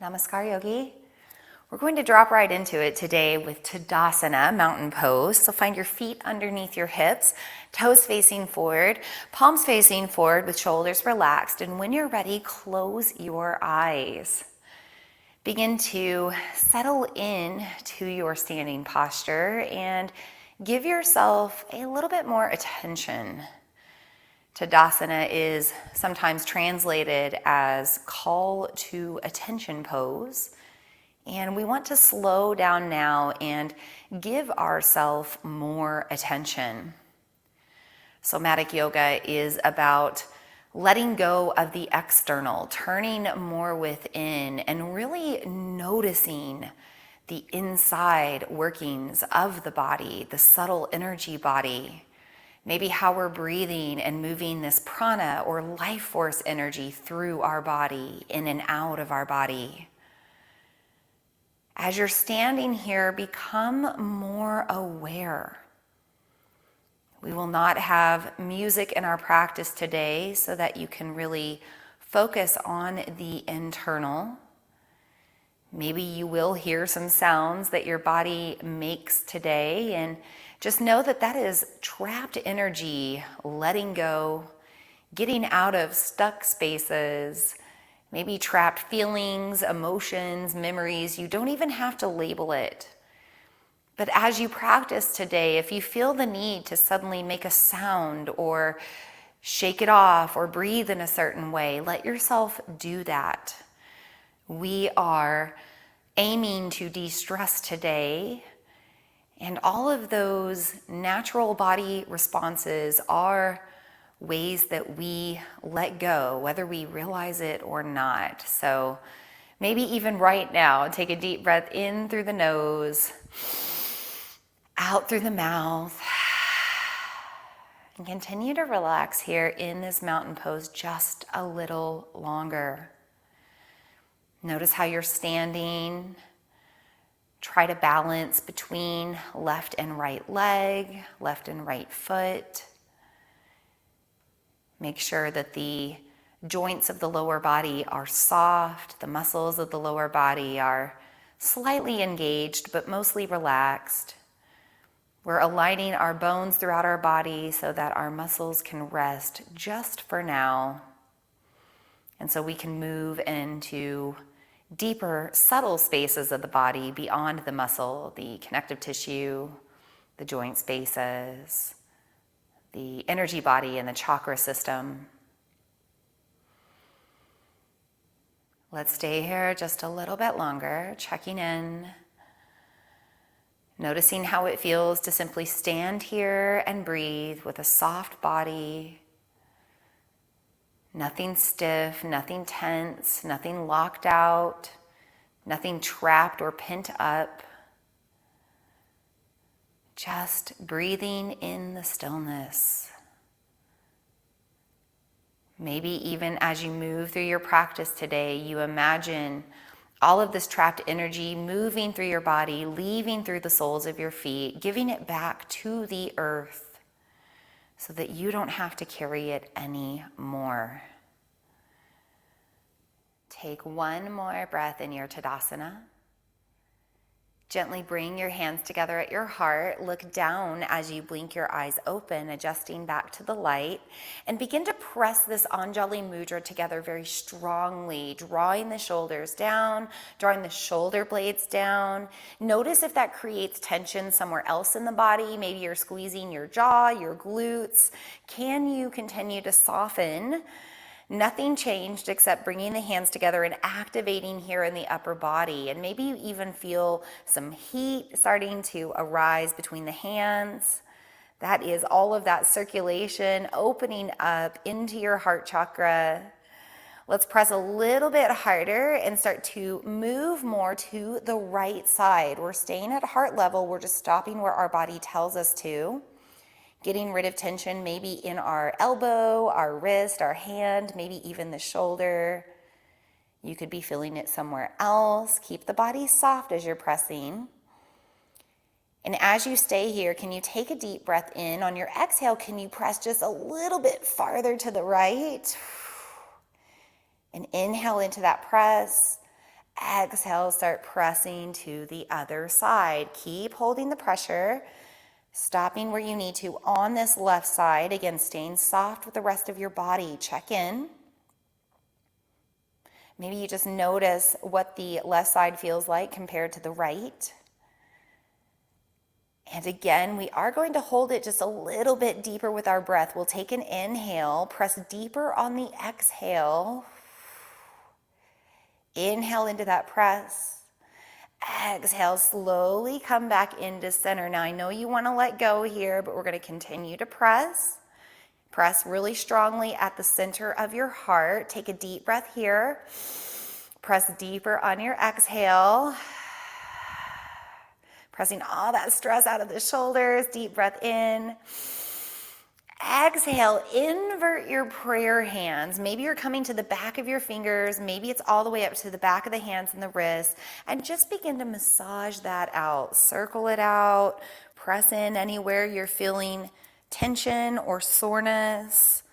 Namaskar, Yogi. We're going to drop right into it today with Tadasana, mountain pose. So find your feet underneath your hips, toes facing forward, palms facing forward with shoulders relaxed. And when you're ready, close your eyes. Begin to settle in to your standing posture and give yourself a little bit more attention. Tadasana is sometimes translated as call to attention pose. And we want to slow down now and give ourselves more attention. Somatic yoga is about letting go of the external, turning more within, and really noticing the inside workings of the body, the subtle energy body. Maybe how we're breathing and moving this prana or life force energy through our body, in and out of our body. As you're standing here, become more aware. We will not have music in our practice today so that you can really focus on the internal. Maybe you will hear some sounds that your body makes today, and just know that that is trapped energy, letting go, getting out of stuck spaces, maybe trapped feelings, emotions, memories. You don't even have to label it. But as you practice today, if you feel the need to suddenly make a sound or shake it off or breathe in a certain way, let yourself do that. We are aiming to de-stress today, and all of those natural body responses are ways that we let go, whether we realize it or not. So maybe even right now, take a deep breath in through the nose, out through the mouth, and continue to relax here in this mountain pose just a little longer. Notice how you're standing. Try to balance between left and right leg, left and right foot. Make sure that the joints of the lower body are soft, the muscles of the lower body are slightly engaged, but mostly relaxed. We're aligning our bones throughout our body so that our muscles can rest just for now. And so we can move into deeper, subtle spaces of the body beyond the muscle, the connective tissue, the joint spaces, the energy body and the chakra system. Let's stay here just a little bit longer, checking in, noticing how it feels to simply stand here and breathe with a soft body. Nothing stiff, nothing tense, nothing locked out, nothing trapped or pent up. Just breathing in the stillness. Maybe even as you move through your practice today, you imagine all of this trapped energy moving through your body, leaving through the soles of your feet, giving it back to the earth so that you don't have to carry it anymore. Take one more breath in your Tadasana. Gently bring your hands together at your heart. Look down as you blink your eyes open, adjusting back to the light. And begin to press this Anjali Mudra together very strongly, drawing the shoulders down, drawing the shoulder blades down. Notice if that creates tension somewhere else in the body. Maybe you're squeezing your jaw, your glutes. Can you continue to soften? Nothing changed except bringing the hands together and activating here in the upper body. And maybe you even feel some heat starting to arise between the hands. That is all of that circulation opening up into your heart chakra. Let's press a little bit harder and start to move more to the right side. We're staying at heart level. We're just stopping where our body tells us to. Getting rid of tension maybe in our elbow, our wrist, our hand, maybe even the shoulder. You could be feeling it somewhere else. Keep the body soft as you're pressing. And as you stay here, can you take a deep breath in? On your exhale, can you press just a little bit farther to the right? And inhale into that press. Exhale, start pressing to the other side. Keep holding the pressure, stopping where you need to on this left side. Again, staying soft with the rest of your body. Check in. Maybe you just notice what the left side feels like compared to the right. And again, we are going to hold it just a little bit deeper with our breath. We'll take an inhale, press deeper on the exhale. Inhale into that press. Exhale, slowly come back into center. Now, I know you want to let go here, but we're going to continue to press. Press really strongly at the center of your heart. Take a deep breath here. Press deeper on your exhale. Pressing all that stress out of the shoulders. Deep breath in. Exhale, invert your prayer hands. Maybe you're coming to the back of your fingers. Maybe it's all the way up to the back of the hands and the wrists. And just begin to massage that out. Circle it out. Press in anywhere you're feeling tension or soreness.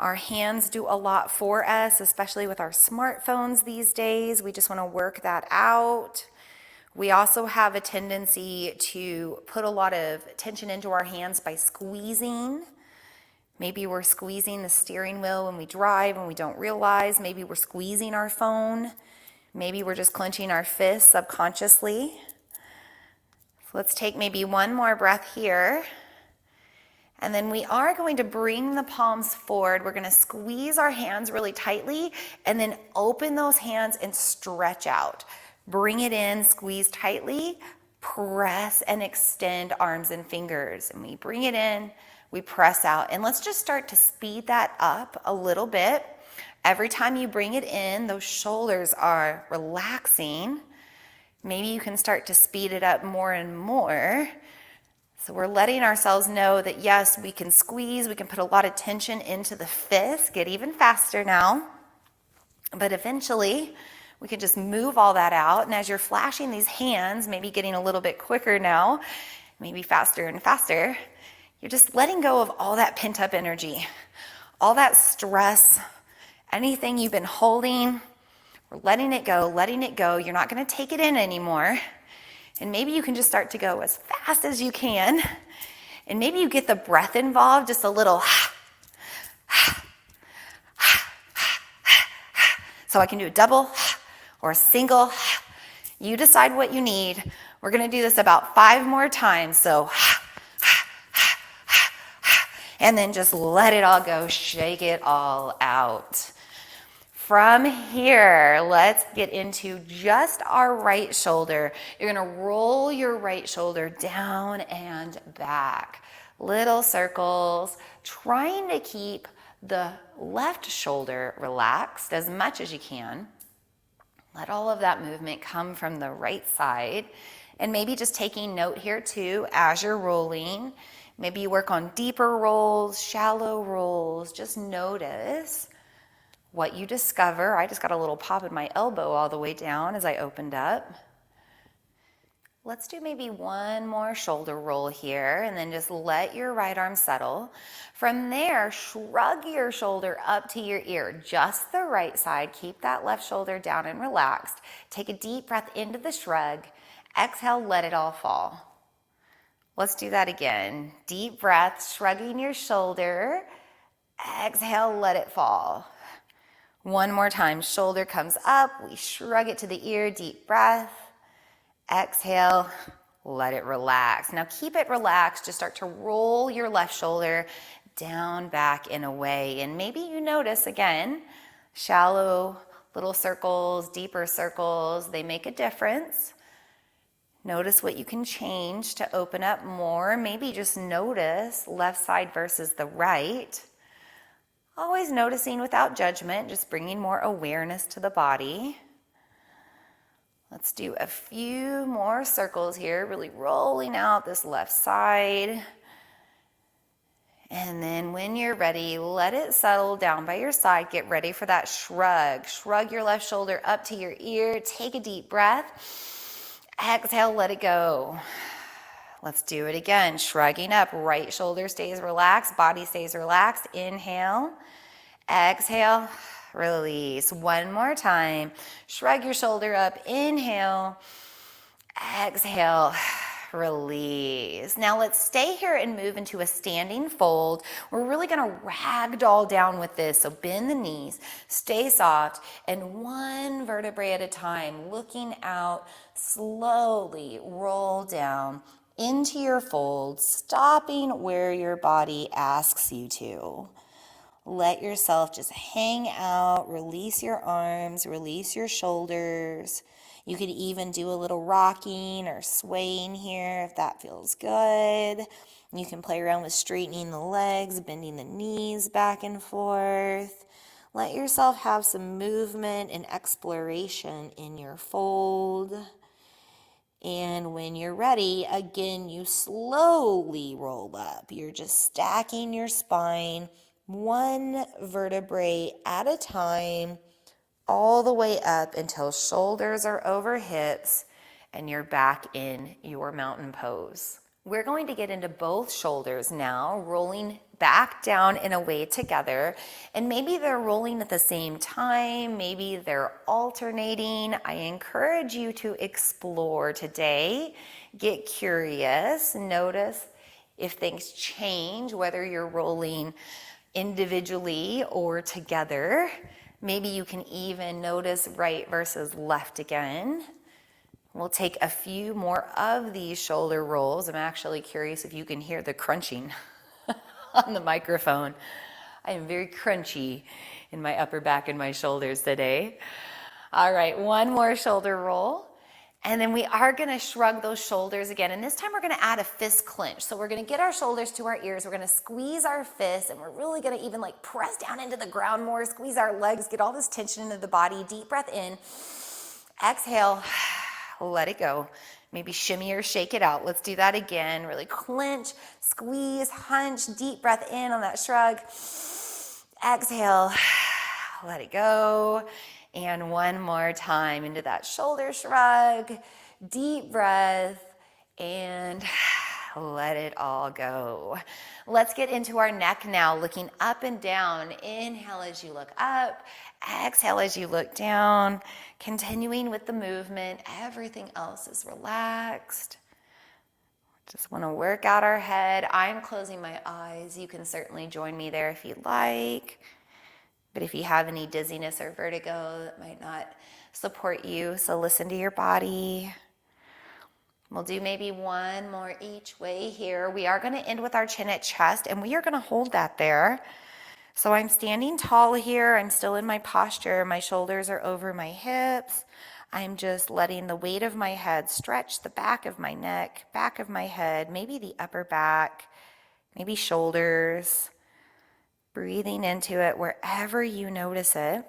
Our hands do a lot for us, especially with our smartphones these days. We just want to work that out. We also have a tendency to put a lot of tension into our hands by squeezing. Maybe we're squeezing the steering wheel when we drive and we don't realize. Maybe we're squeezing our phone. Maybe we're just clenching our fists subconsciously. So let's take maybe one more breath here. And then we are going to bring the palms forward. We're going to squeeze our hands really tightly and then open those hands and stretch out. Bring it in, squeeze tightly, press and extend arms and fingers. And we bring it in, we press out. And let's just start to speed that up a little bit. Every time you bring it in, those shoulders are relaxing. Maybe you can start to speed it up more and more. So we're letting ourselves know that yes, we can squeeze, we can put a lot of tension into the fists, get even faster now. But eventually, we can just move all that out. And as you're flashing these hands, maybe getting a little bit quicker now, maybe faster and faster, you're just letting go of all that pent-up energy, all that stress, anything you've been holding. We're letting it go, letting it go. You're not going to take it in anymore. And maybe you can just start to go as fast as you can. And maybe you get the breath involved, just a little. So I can do a double or a single. You decide what you need. We're going to do this about 5 more times. So, and then just let it all go. Shake it all out. From here, let's get into just our right shoulder. You're going to roll your right shoulder down and back. Little circles, trying to keep the left shoulder relaxed as much as you can. Let all of that movement come from the right side. And maybe just taking note here too as you're rolling. Maybe you work on deeper rolls, shallow rolls. Just notice what you discover. I just got a little pop in my elbow all the way down as I opened up. Let's do maybe one more shoulder roll here and then just let your right arm settle. From there, shrug your shoulder up to your ear, just the right side. Keep that left shoulder down and relaxed. Take a deep breath into the shrug. Exhale, let it all fall. Let's do that again. Deep breath, shrugging your shoulder. Exhale, let it fall. One more time, shoulder comes up, we shrug it to the ear, deep breath. Exhale, let it relax. Now keep it relaxed, just start to roll your left shoulder down, back, and away. And maybe you notice again, shallow little circles, deeper circles, they make a difference. Notice what you can change to open up more. Maybe just notice left side versus the right. Always noticing without judgment, just bringing more awareness to the body. Let's do a few more circles here, really rolling out this left side. And then when you're ready, let it settle down by your side. Get ready for that shrug. Shrug your left shoulder up to your ear. Take a deep breath. Exhale, let it go. Let's do it again. Shrugging up, right shoulder stays relaxed, body stays relaxed. Inhale, exhale, Release. One more time. Shrug your shoulder up. Inhale. Exhale. Release. Now let's stay here and move into a standing fold. We're really going to ragdoll down with this. So bend the knees, stay soft, and one vertebrae at a time, looking out, slowly roll down into your fold, stopping where your body asks you to. Let yourself just hang out, release your arms, release your shoulders. You could even do a little rocking or swaying here if that feels good. You can play around with straightening the legs, bending the knees back and forth. Let yourself have some movement and exploration in your fold. And when you're ready, again, you slowly roll up. You're just stacking your spine one vertebrae at a time, all the way up until shoulders are over hips and you're back in your mountain pose. We're going to get into both shoulders now, rolling back down in a way together. And maybe they're rolling at the same time, maybe they're alternating. I encourage you to explore today. Get curious, notice if things change, whether you're rolling individually or together. Maybe you can even notice right versus left again. We'll take a few more of these shoulder rolls. I'm actually curious if you can hear the crunching on the microphone. I am very crunchy in my upper back and my shoulders today. All right, one more shoulder roll. And then we are going to shrug those shoulders again. And this time we're going to add a fist clench. So we're going to get our shoulders to our ears. We're going to squeeze our fists. And we're really going to even like press down into the ground more. Squeeze our legs. Get all this tension into the body. Deep breath in. Exhale. Let it go. Maybe shimmy or shake it out. Let's do that again. Really clench, squeeze, hunch. Deep breath in on that shrug. Exhale. Let it go. And one more time into that shoulder shrug, deep breath, and let it all go. Let's get into our neck now, looking up and down. Inhale as you look up, exhale as you look down, continuing with the movement. Everything else is relaxed. Just want to work out our head. I'm closing my eyes. You can certainly join me there if you'd like. But if you have any dizziness or vertigo, that might not support you. So listen to your body. We'll do maybe one more each way here. We are going to end with our chin at chest, and we are going to hold that there. So I'm standing tall here. I'm still in my posture. My shoulders are over my hips. I'm just letting the weight of my head stretch the back of my neck, back of my head, maybe the upper back, maybe shoulders. Breathing into it wherever you notice it.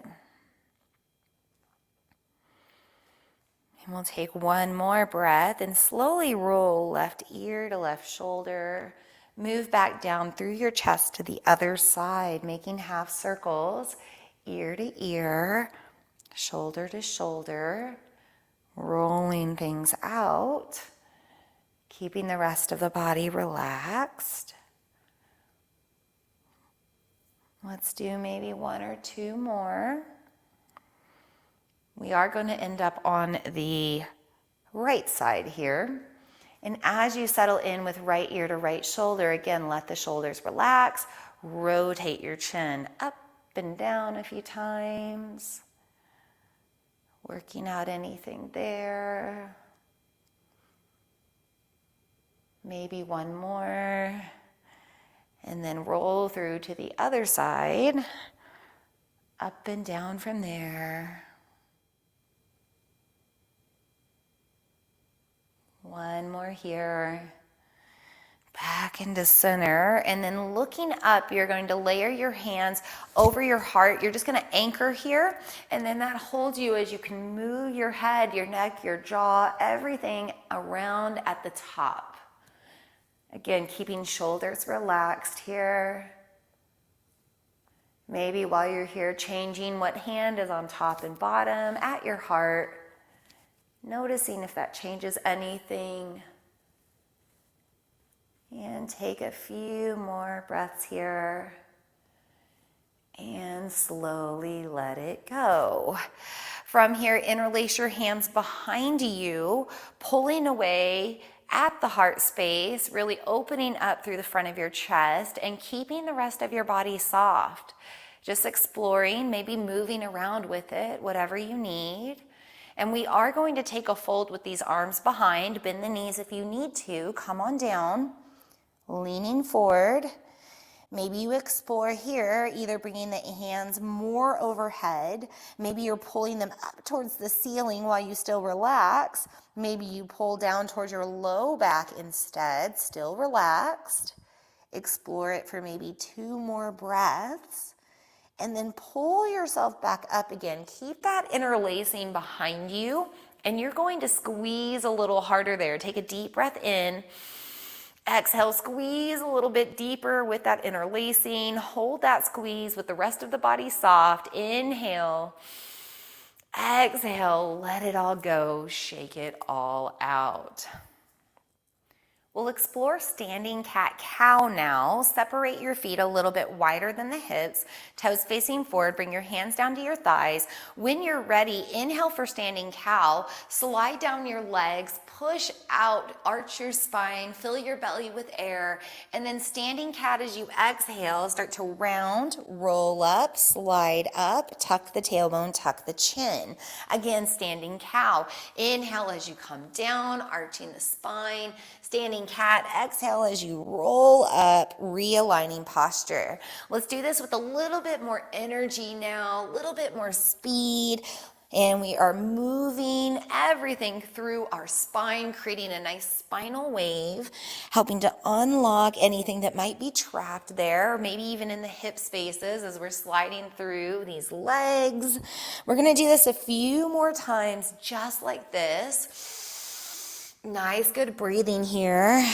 And we'll take one more breath and slowly roll left ear to left shoulder. Move back down through your chest to the other side, making half circles, ear to ear, shoulder to shoulder, rolling things out, keeping the rest of the body relaxed. Let's do maybe one or two more. We are going to end up on the right side here. And as you settle in with right ear to right shoulder, again, let the shoulders relax. Rotate your chin up and down a few times. Working out anything there. Maybe one more. And then roll through to the other side, up and down from there. One more here. Back into center. And then looking up, you're going to layer your hands over your heart. You're just going to anchor here. And then that holds you as you can move your head, your neck, your jaw, everything around at the top. Again, keeping shoulders relaxed here. Maybe while you're here, changing what hand is on top and bottom at your heart. Noticing if that changes anything. And take a few more breaths here. and slowly let it go. From here, interlace your hands behind you, pulling away at the heart space, really opening up through the front of your chest and keeping the rest of your body soft. Just exploring, maybe moving around with it, whatever you need. And we are going to take a fold with these arms behind. Bend the knees if you need to. Come on down, leaning forward. Maybe you explore here, either bringing the hands more overhead. Maybe you're pulling them up towards the ceiling while you still relax. Maybe you pull down towards your low back instead, still relaxed. Explore it for maybe 2 more breaths. And then pull yourself back up again. Keep that interlacing behind you. And you're going to squeeze a little harder there. Take a deep breath in. Exhale, squeeze a little bit deeper with that interlacing. Hold that squeeze with the rest of the body soft. Inhale. Exhale, let it all go. Shake it all out. We'll explore standing cat-cow now. Separate your feet a little bit wider than the hips, toes facing forward, bring your hands down to your thighs. When you're ready, inhale for standing cow, slide down your legs, push out, arch your spine, fill your belly with air, and then standing cat as you exhale, start to round, roll up, slide up, tuck the tailbone, tuck the chin. Again, standing cow. Inhale as you come down, arching the spine. Standing cat, exhale as you roll up, realigning posture. Let's do this with a little bit more energy now, a little bit more speed. And we are moving everything through our spine, creating a nice spinal wave, helping to unlock anything that might be trapped there, or maybe even in the hip spaces as we're sliding through these legs. We're gonna do this a few more times just like this. Nice, good breathing here.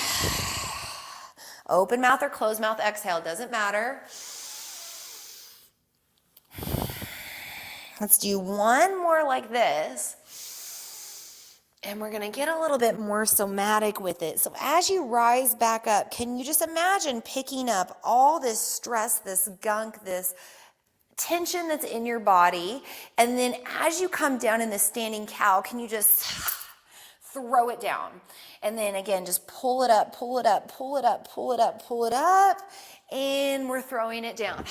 Open mouth or closed mouth exhale, doesn't matter. Let's do one more like this. And we're gonna get a little bit more somatic with it. So as you rise back up, can you just imagine picking up all this stress, this gunk, this tension that's in your body, and then as you come down in the standing cow, can you just throw it down? And then again, just pull it up, pull it up, pull it up, pull it up, pull it up, and we're throwing it down.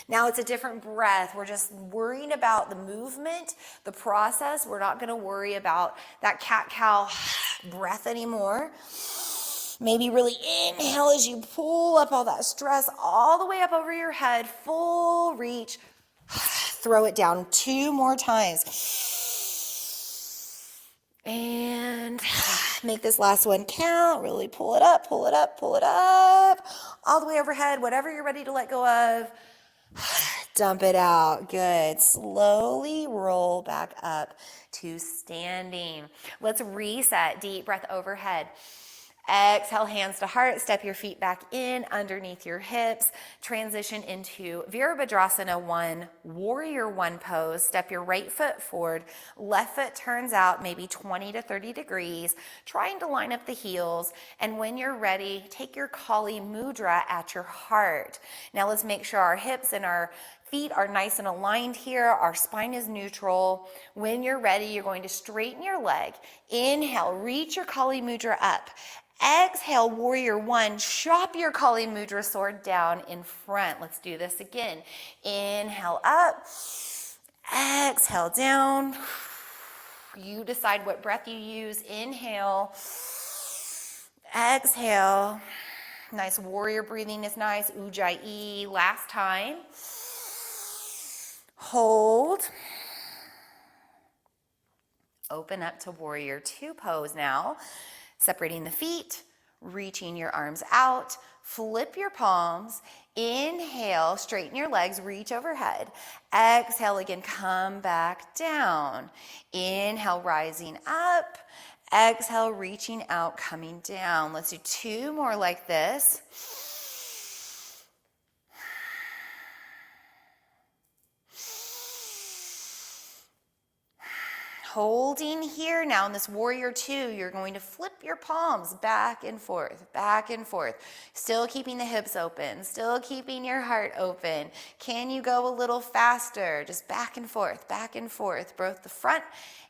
Now it's a different breath. We're just worrying about the movement, the process. We're not gonna worry about that cat-cow breath anymore. Maybe really inhale as you pull up all that stress all the way up over your head, full reach. Throw it down 2 more times. And make this last one count. Really pull it up, pull it up, pull it up. All the way overhead, whatever you're ready to let go of. Dump it out. Good. Slowly roll back up to standing. Let's reset. Deep breath overhead. Exhale, hands to heart. Step your feet back in underneath your hips. Transition into Virabhadrasana 1, Warrior 1 pose. Step your right foot forward. Left foot turns out maybe 20 to 30 degrees, trying to line up the heels. And when you're ready, take your Kali Mudra at your heart. Now let's make sure our hips and our feet are nice and aligned here. Our spine is neutral. When you're ready, you're going to straighten your leg. Inhale, reach your Kali Mudra up. Exhale, Warrior 1, chop your Kali Mudra sword down in front. Let's do this again. Inhale up, exhale down. You decide what breath you use. Inhale, exhale. Nice warrior breathing is nice. Ujjayi, last time. Hold. Open up to Warrior 2 pose now. Separating the feet, reaching your arms out, flip your palms, inhale, straighten your legs, reach overhead. Exhale again, come back down. Inhale, rising up. Exhale, reaching out, coming down. Let's do 2 more like this. Holding here now in this warrior two, you're going to flip your palms back and forth, back and forth. Still keeping the hips open, still keeping your heart open. Can you go a little faster? Just back and forth, both the front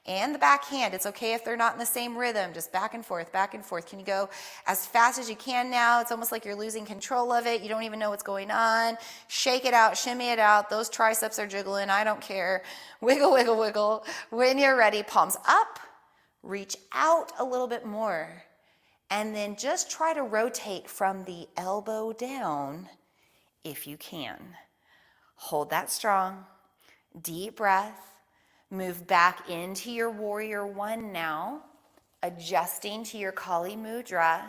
and the back hand. It's okay if they're not in the same rhythm, just back and forth, back and forth. Can you go as fast as you can now? It's almost like you're losing control of it. You don't even know what's going on. Shake it out, shimmy it out. Those triceps are jiggling, I don't care. Wiggle, wiggle, wiggle. When you're ready, palms up, reach out a little bit more, and then just try to rotate from the elbow down if you can. Hold that strong, deep breath. Move back into your warrior one now, adjusting to your Kali Mudra.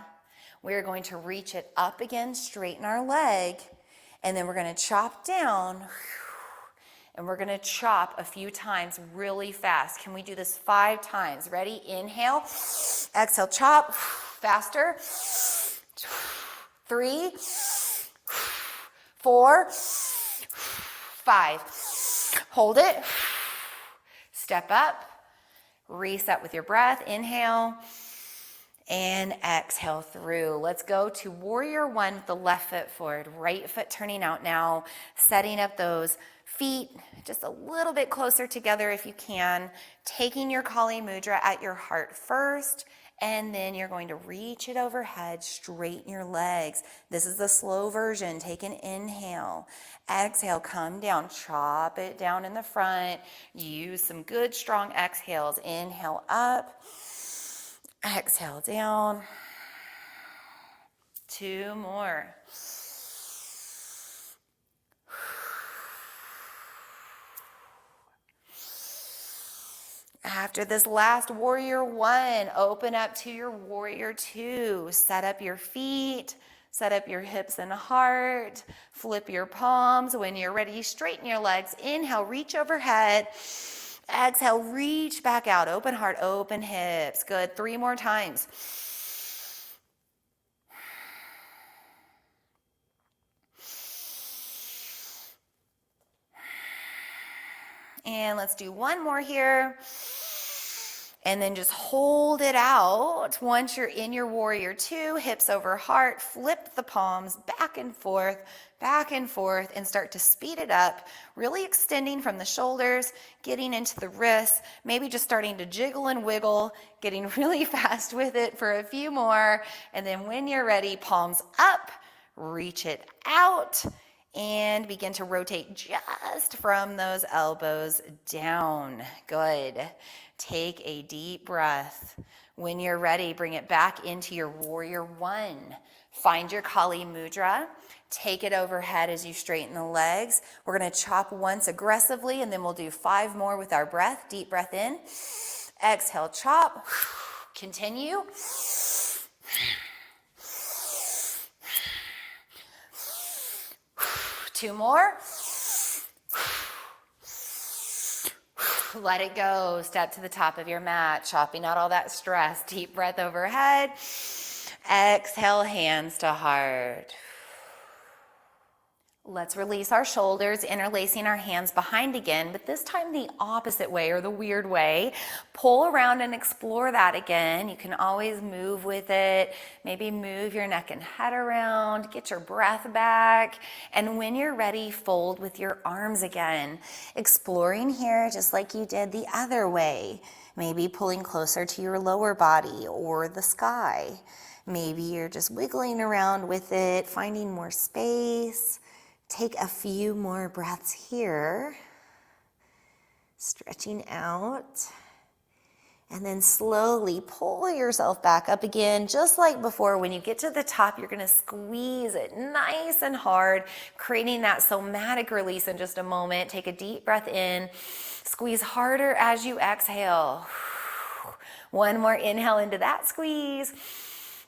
We're going to reach it up again, straighten our leg, and then we're going to chop down, and we're going to chop a few times really fast. Can we do this 5 times? Ready? Inhale, exhale, chop, faster. 3, 4, 5. Hold it. Step up, reset with your breath, inhale, and exhale through. Let's go to warrior one with the left foot forward, right foot turning out now, setting up those feet just a little bit closer together if you can, taking your Kali Mudra at your heart first, and then you're going to reach it overhead, straighten your legs. This is the slow version. Take an inhale. Exhale, come down, chop it down in the front. Use some good strong exhales. Inhale up, exhale down. 2 more. After this last warrior one, open up to your warrior two. Set up your feet, set up your hips and heart, flip your palms. When you're ready, straighten your legs. Inhale, reach overhead. Exhale, reach back out. Open heart, open hips. Good. 3 more times. And let's do 1 more here. And then just hold it out. Once you're in your warrior two, hips over heart, flip the palms back and forth, and start to speed it up, really extending from the shoulders, getting into the wrists, maybe just starting to jiggle and wiggle, getting really fast with it for a few more. And then when you're ready, palms up, reach it out, and begin to rotate just from those elbows down. Good. Take a deep breath. When you're ready, bring it back into your warrior one. Find your Kali Mudra. Take it overhead as you straighten the legs. We're going to chop once aggressively, and then we'll do 5 more with our breath. Deep breath in. Exhale, chop. Continue. Two more. Let it go. Step to the top of your mat, chopping out all that stress. Deep breath overhead. Exhale, hands to heart. Let's release our shoulders, interlacing our hands behind again, but this time the opposite way, or the weird way. Pull around and explore that again. You can always move with it. Maybe move your neck and head around, get your breath back. And when you're ready, fold with your arms again. Exploring here just like you did the other way. Maybe pulling closer to your lower body or the sky. Maybe you're just wiggling around with it, finding more space. Take a few more breaths here, stretching out, and then slowly pull yourself back up again, just like before. When you get to the top, you're going to squeeze it nice and hard, creating that somatic release in just a moment. Take a deep breath in, squeeze harder as you exhale. 1 more inhale into that squeeze.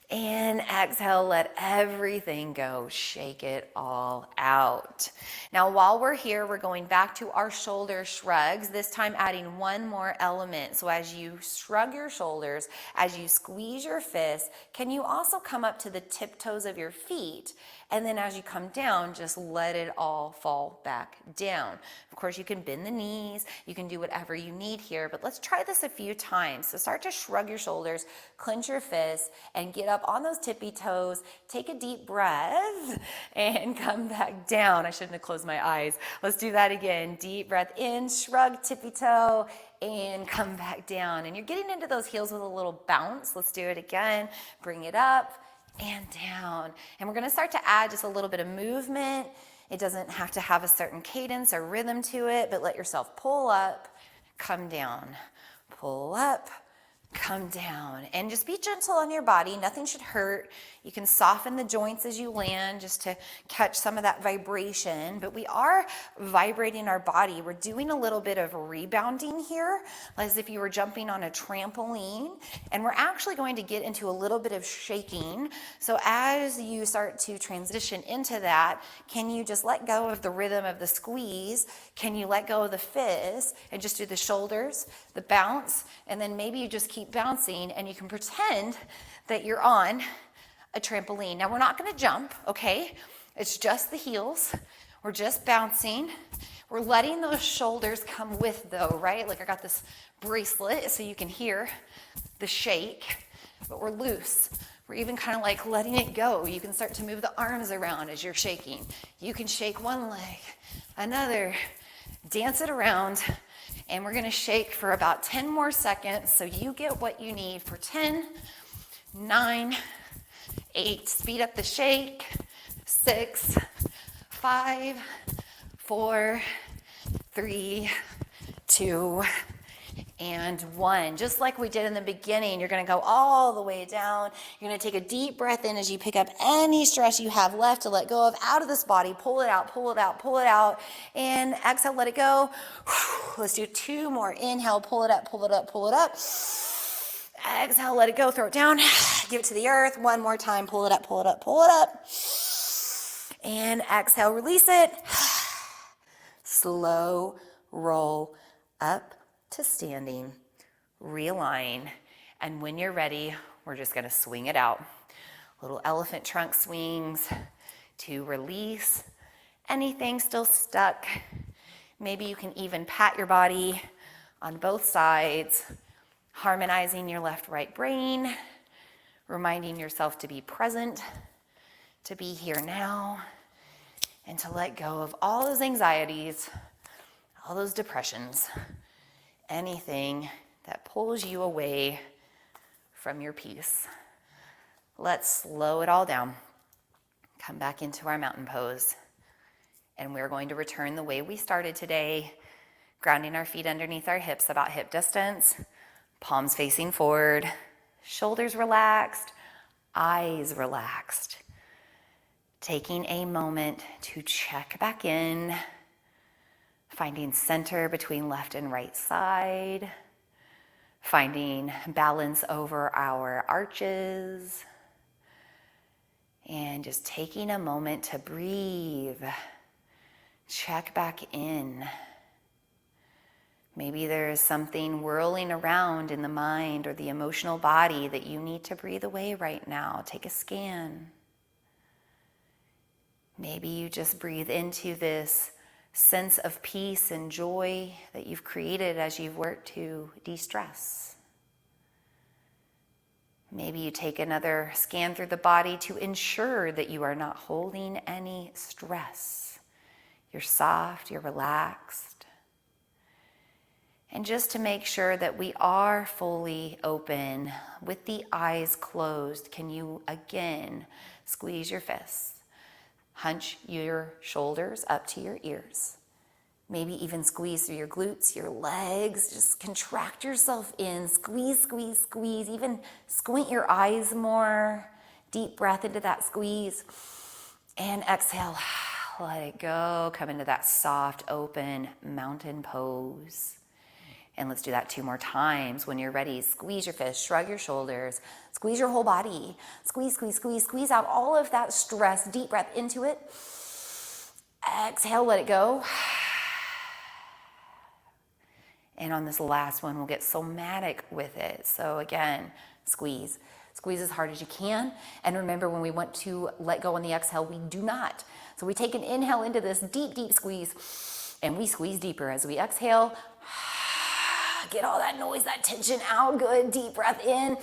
And exhale, let everything go. Shake it all out. Now, while we're here, we're going back to our shoulder shrugs, this time adding one more element. So as you shrug your shoulders, as you squeeze your fists, can you also come up to the tiptoes of your feet? And then as you come down, just let it all fall back down. Of course, you can bend the knees, you can do whatever you need here, but let's try this a few times. So start to shrug your shoulders, clench your fists, and get up on those tippy toes. Take a deep breath and come back down. I shouldn't have closed my eyes. Let's do that again. Deep breath in, shrug, tippy toe, and come back down. And you're getting into those heels with a little bounce. Let's do it again. Bring it up and down. And we're going to start to add just a little bit of movement. It doesn't have to have a certain cadence or rhythm to it, but let yourself pull up, come down, pull up, come down, and just be gentle on your body. Nothing should hurt. You can soften the joints as you land just to catch some of that vibration, but we are vibrating our body. We're doing a little bit of rebounding here, as if you were jumping on a trampoline, and we're actually going to get into a little bit of shaking. So as you start to transition into that, can you just let go of the rhythm of the squeeze? Can you let go of the fist and just do the shoulders, the bounce, and then maybe you just keep bouncing and you can pretend that you're on a trampoline. Now we're not going to jump, okay? It's just the heels. We're just bouncing. We're letting those shoulders come with though, right? Like I got this bracelet so you can hear the shake, but we're loose. We're even kind of like letting it go. You can start to move the arms around as you're shaking. You can shake one leg, another, dance it around, and we're gonna shake for about 10 more seconds so you get what you need for 10, 9, 8, speed up the shake, 6, 5, 4, 3, 2, and 1. Just like we did in the beginning, you're gonna go all the way down. You're gonna take a deep breath in as you pick up any stress you have left to let go of out of this body. Pull it out, pull it out, pull it out, and exhale, let it go. Let's do 2 more. Inhale, pull it up, pull it up, pull it up. Exhale, let it go, throw it down, give it to the earth. 1 more time, pull it up, pull it up, pull it up. And exhale, release it. Slow roll up to standing, realign, and when you're ready, we're just gonna swing it out. Little elephant trunk swings to release anything still stuck. Maybe you can even pat your body on both sides, harmonizing your left-right brain, reminding yourself to be present, to be here now, and to let go of all those anxieties, all those depressions, anything that pulls you away from your peace. Let's slow it all down. Come back into our mountain pose. And we're going to return the way we started today, grounding our feet underneath our hips about hip distance, palms facing forward, shoulders relaxed, eyes relaxed. Taking a moment to check back in, finding center between left and right side, finding balance over our arches, and just taking a moment to breathe. Check back in. Maybe there is something whirling around in the mind or the emotional body that you need to breathe away right now. Take a scan. Maybe you just breathe into this sense of peace and joy that you've created as you've worked to de-stress. Maybe you take another scan through the body to ensure that you are not holding any stress. You're soft, you're relaxed. And just to make sure that we are fully open with the eyes closed, can you again squeeze your fists? Hunch your shoulders up to your ears. Maybe even squeeze through your glutes, your legs. Just contract yourself in. Squeeze, squeeze, squeeze. Even squint your eyes more. Deep breath into that squeeze. And exhale. Let it go. Come into that soft, open mountain pose. And let's do that 2 more times. When you're ready, squeeze your fist, shrug your shoulders, squeeze your whole body. Squeeze, squeeze, squeeze, squeeze out all of that stress. Deep breath into it. Exhale, let it go. And on this last one, we'll get somatic with it. So again, squeeze. Squeeze as hard as you can. And remember, when we want to let go on the exhale, we do not. So we take an inhale into this deep, deep squeeze, and we squeeze deeper as we exhale. Get all that noise, that tension out. Good. Deep breath in.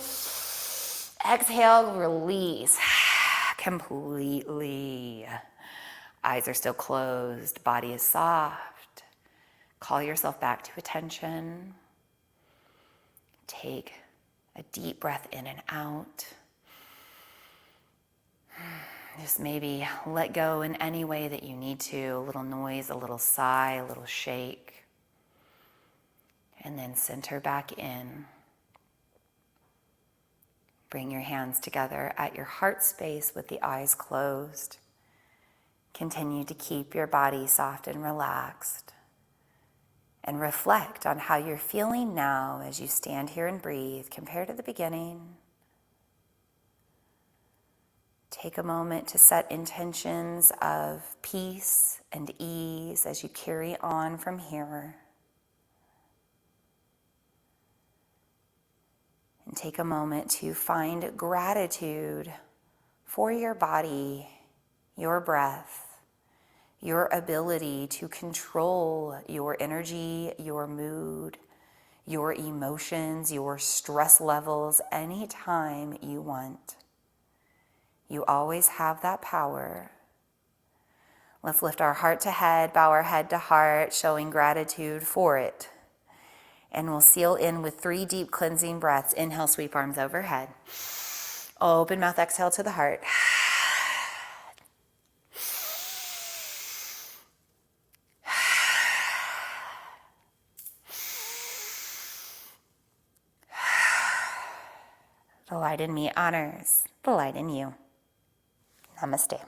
Exhale, release completely. Eyes are still closed. Body is soft. Call yourself back to attention. Take a deep breath in and out. Just maybe let go in any way that you need to. A little noise, a little sigh, a little shake. And then center back in. Bring your hands together at your heart space with the eyes closed. Continue to keep your body soft and relaxed. And reflect on how you're feeling now as you stand here and breathe compared to the beginning. Take a moment to set intentions of peace and ease as you carry on from here. And take a moment to find gratitude for your body, your breath, your ability to control your energy, your mood, your emotions, your stress levels anytime you want. You always have that power. Let's lift our heart to head, bow our head to heart, showing gratitude for it. And we'll seal in with 3 deep cleansing breaths. Inhale, sweep arms overhead. Open mouth, exhale to the heart. The light in me honors the light in you. Namaste.